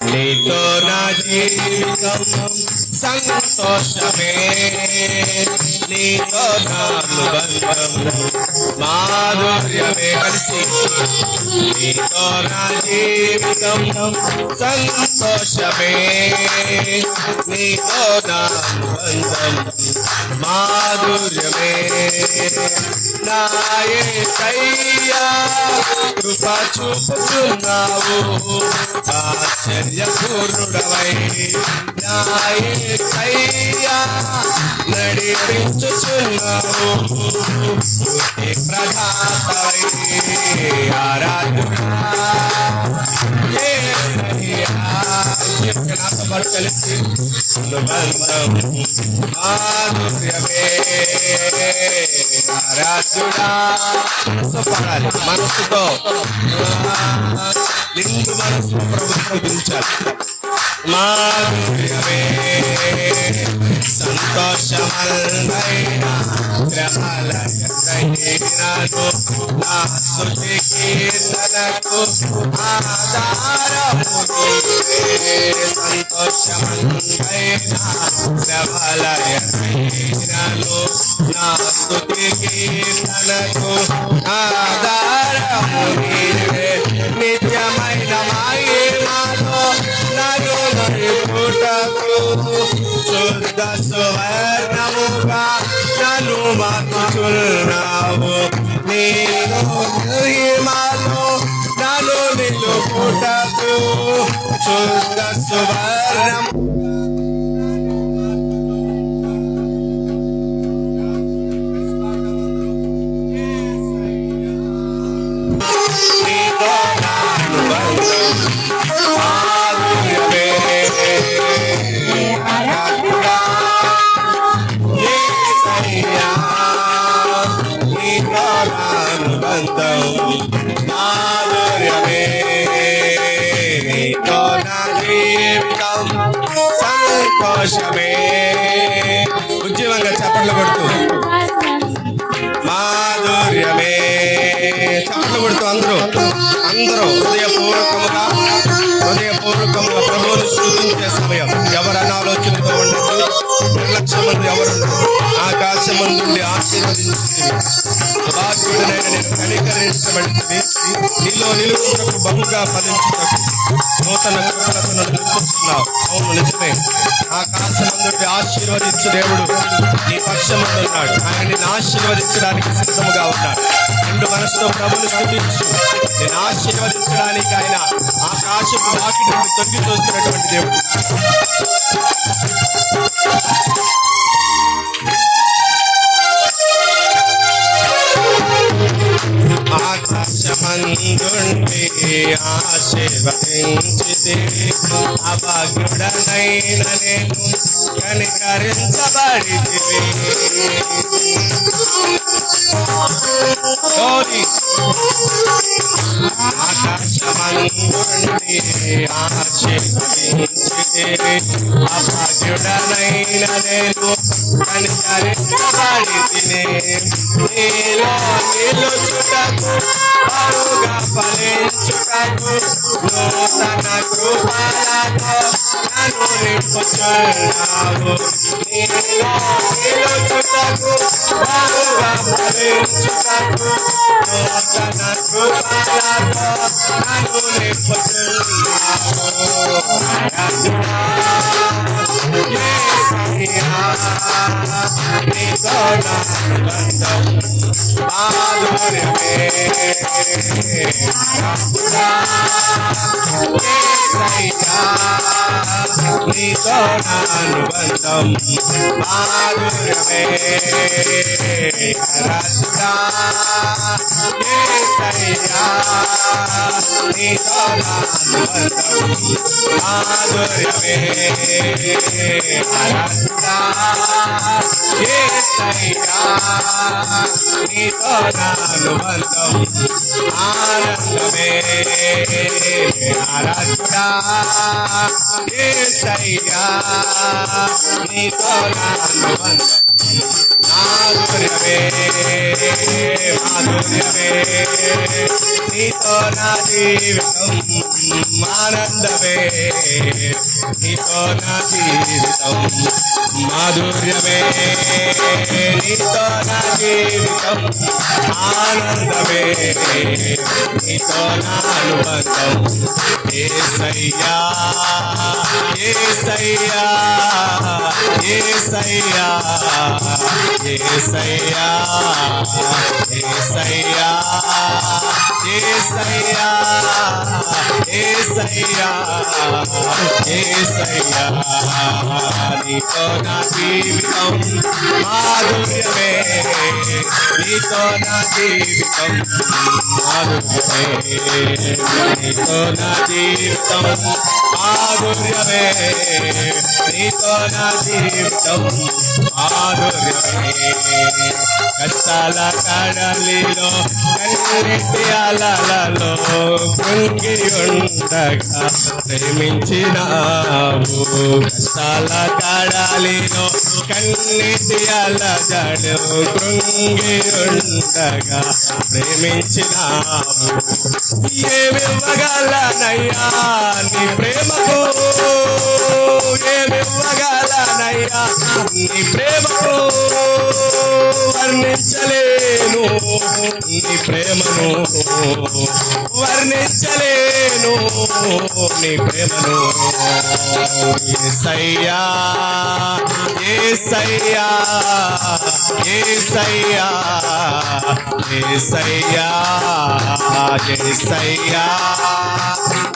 నీతో నా జీవితం సంతోషమే, నీతో నా అనుబంధం మాధుర్యమే. కలిసి నీతో నా జీవితం సంతోషమే, నీతో నా అనుబంధం మాధుర్యమే. నా యేసయ్యా కృప చూపుతున్నావు, ఆశ్చర్యపూర్ణుడవై నా యేసయ్యా నడిపించుచున్నావు. స్తుతి ప్రదాతవై ఆరాధనా యేసయ్యా. నాతో పాటు కలిసి అనుబంధం మాధుర్యమే ఆరాధుడా. పాడాలి మనసుతో, నిండు మనసు ప్రభుత్వం స్థుతించాలి. మాధుర్యమే సంతోషమల్దైన శ్రమలయనను నా స్తుతి కీర్తనకు ఆధారము నీవే. సంతోషమల్దైన శ్రమలయనను నా స్తుతి కీర్తనకు ఆధారము నీవే. నిత్యమైన మహిమలో నన్ను నడుపుటకు శుద్ధ సువర్ణముగా నన్ను మార్చుచున్నావు. నేను మహిమలో నన్ను నిలుపుటకు శుద్ధ సువర్ణము మాధుర్యమే. నీతో నా జీవితం సంతోషమే. ఉద్యమంగా చప్పట్లు కొడుతూ మాధుర్యమే. చప్పట్లు కొడుతూ అందరూ హృదయపూర్వకముగా ప్రభువును స్తుతించే సమయం. ఎవరి అనాలోచనతో ఉండదు, నిర్లక్ష్యమందు ఎవరుండదు. ఆకాశమందుండి ఆశీర్వదించింది. భాగ్యుడనైన నేను కనికరించబడింది. నీలో నిలుచుటకు బహుగా ఫలించుటకు నూతన కృపలతో నన్ను నిలుపుతున్నావు. అవును, నిజమే. ఆకాశమందుండి ఆశీర్వదించు దేవుడు నీ పక్షమందున్నాడు. ఆయన నిన్ను ఆశీర్వదించడానికి సిద్ధముగా ఉన్నాడు. రెండు మనసుతో ప్రభుని స్తుతించు. నేను ఆశీర్వదించడానికి ఆయన ఆకాశపు వాకిటి నుండి తొంగి చూస్తున్నటువంటి దేవుడు. ఆకాశమందుండి ఆశీర్వదించితే అభాగ్యుడనైన నేను కనికరించబడితివి. ఆకాశమందుండి ఆశీర్వదించితే అభాగ్యుడనైన నేను కనికరించబడితిని. నీలో నిలుచుటకు బహుగా ఫలించుటకు నూతన కృపలతో నన్ను నింపుచున్నావు. నీలో నిలుచుటకు బహుగా ఫలించుటకు నూతన కృపలతో నన్ను నింపుచున్నావు. నీతో నా అనుబంధం మాధుర్యమే. నీతో నా అనుబంధం మాధుర్యమే. నీతో నా అనుబంధం మాధుర్యమే. నీతో నా అనుబంధం ఆనందమే. ఆరాధుడా యేసయ్యా నీతో నా అనుబంధం మాధుర్యమే మాధుర్యమే నీతో నా జీవితం ఆనందమే నీతో నా జీవితం మాధుర్యమే నీతో నా జీవితం ఆనందమే నీతో నా అనుబంధం యేసయ్యా యేసయ్యా యేసయ్యా యేసయ్యా యేసయ్యా యేసయ్యా యేసయ్యా యేసయ్యా నీతో నా జీవితం మాధుర్యమే నీతో నా జీవితం మాధుర్యమే నీతో నా జీవితం మాధుర్యమే నీతో నా జీవితం మాధుర్యమే కష్టాల కడలిలో కన్నీటి అలలలో కృంగి ఉండగా ప్రేమించినావు కష్టాల కడలిలో కన్నీటి అలజడు కృంగి ఉండగా ప్రేమించినావు ఏమివ్వగలనయ్యా నీ ప్రేమకు ఏమివ్వగలనయ్యా నీ ప్రేమకు వర్ణించలేను నీ ప్రేమను వర్ణించలేను నీ ప్రేమను యేసయ్యా యేసయ్యా యేసయ్యా యేసయ్యా యేసయ్యా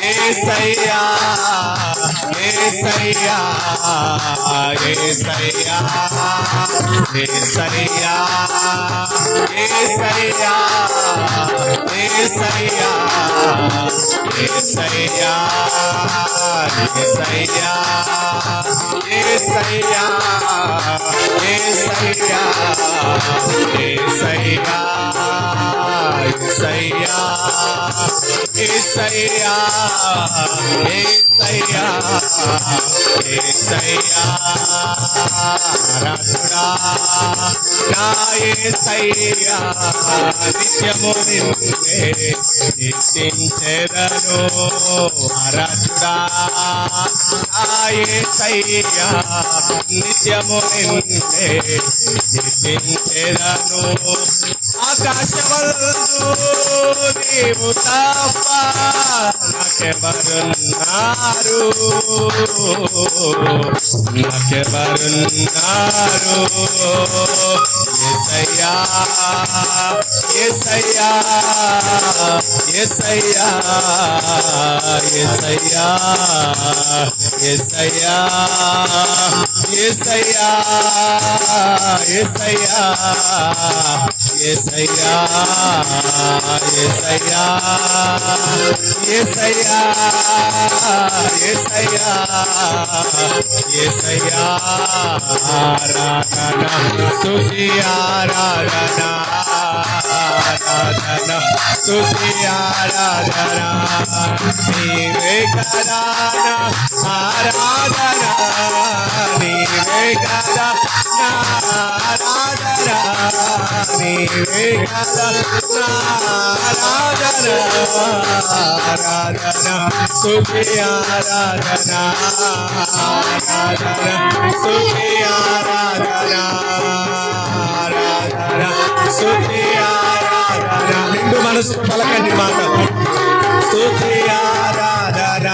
యేసయ్యా యేసయ్యా యేసయ్యా యేసయ్యా యేసయ్యా యేసయ్యా యేసయ్యా యేసయ్యా యేసయ్యా యేసయ్యా యేసయ్యా యేసయ్యా యేసయ్యా యేసయ్యా రాజుడా నా యేసయ్యా నిత్యము నిన్నే కీర్తించెదను రాజుడా నా యేసయ్యా నిత్యము నిన్నే కీర్తించెదను ఆకాశమందు నీవు తప్ప నాకెవరున్నారు నాకెవరున్నారు యేసయ్యా యేసయ్యా యేసయ్యా యేసయ్యా యేసయ్యా యేసయ్యా యేసయ్యా యేసయ్యా యేసయ్యా యేసయ్యా యేసయ్యా యేసయ్యా ఆరాధన స్తుతి ఆరాధన ఆరాధన స్తుతి ఆరాధన నీవే కదా ఆరాధన నీవే కదా ఆరాధన నీవే కదా ఆరాధన ఆరాధన స్తుతి ఆరాధన ఆరాధన స్తుతి ఆరాధన ఆరాధన స్తుతి ఆరాధన నిండు మనసు పలకండి మాట స్తుతి ఆరాధన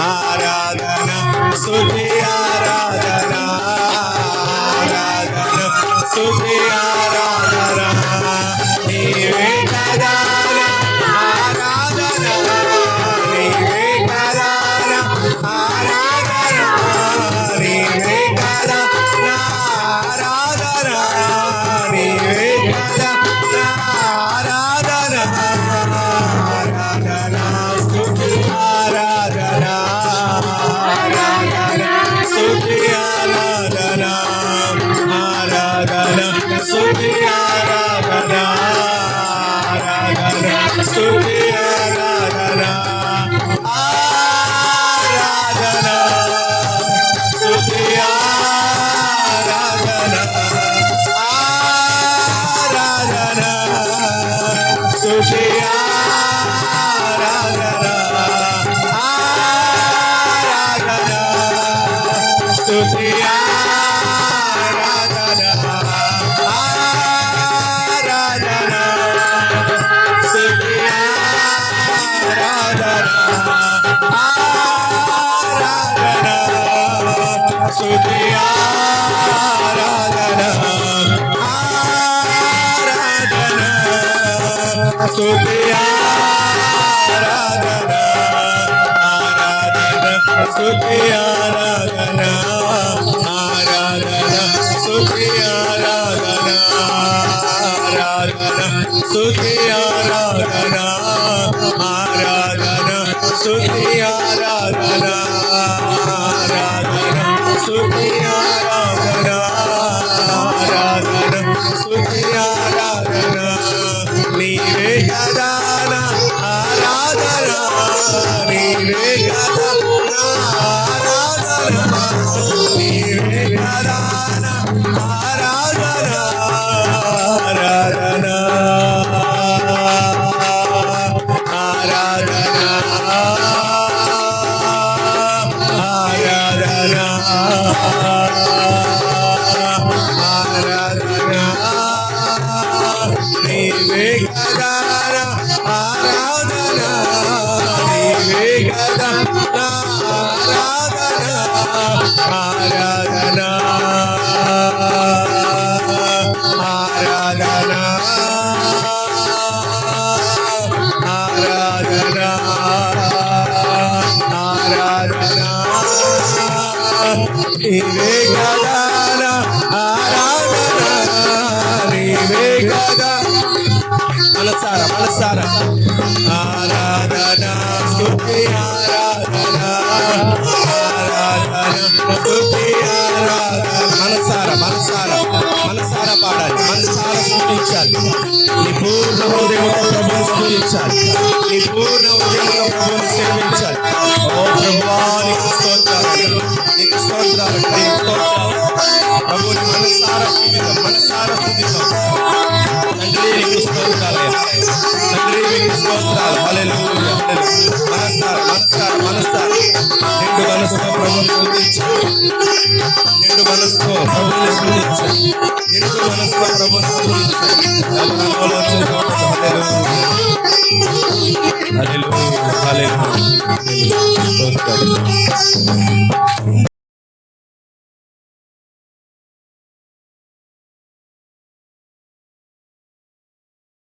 ఆరాధన స్తుతి ఆరాధన ఆరాధన స్తుతి ఆరాధన నీవే కదా ఆరాధన నీవే కదా ఆరాధన నీవే కదా ఆరాధన నీవే కదా ఆరాధన ఆరాధన స్తుతి ఆరాధన ఆరాధన స్తుతి ఆరాధన ఆరాధన స్తుతి ఆరాధన ఆరాధన స్తుతి ఆరాధన ఆరాధన స్తుతి ఆరాధన ఆరాధన స్తుతి ఆరాధన ఆరాధన స్తుతి ఆరాధన ఆరాధన స్తుతి ఆరాధన ఆరాధన స్తుతి ఆరాధన ఆరాధన స్తుతి ఆరాధన ఆరాధన స్తుతి ఆరాధన నీవే కదా నా ఆరాధన నీవే కదా నా ఆరాధన నీవే కదా నా ఆరాధన ఆరాధన ఆరాధన ఆరాధన ఆరాధన నీవే కదా నా ఆరాధన నీవే కదా నా ఆరాధన ఆరాధన ఆరాధన ఆరాధన ఆరాధన నీవే కదా నా ఆరాధన నీవే కదా మనసారా మనసారా ఆరాధన స్తుతి ఆరాధన ఆరాధన స్తుతి ఆరాధన మనసారా మనసారా మనసారా పాడాలి మనసారా స్తుతించాలి నీ పూర్ణ హృదయంతో ప్రభువుని స్తుతించాలి నీ పూర్ణ హృదయంతో ప్రభువుని సేవించాలి ఓ ప్రభువా నీకు స్తోత్రాలు నీకు స్తోత్రాలు నీకు స్తోత్రాలు ప్రభువుని మనసారా స్తుతిద్దాం మనసారా స్తుతిద్దాం తండ్రి నీకు స్తోత్రాలు తండ్రి నీకు స్తోత్రాలు హల్లెలూయా హల్లెలూయా మనసారా మనసారా మనసారా నిండు మనసుతో ప్రభువుని స్తుతించాలి నిండు మనసుతో ప్రభువుని స్తుతించాలి నిండు మనసుతో ప్రభువుని స్తుతించాలి హల్లెలూయా హల్లెలూయా హల్లెలూయా స్తోత్రాలు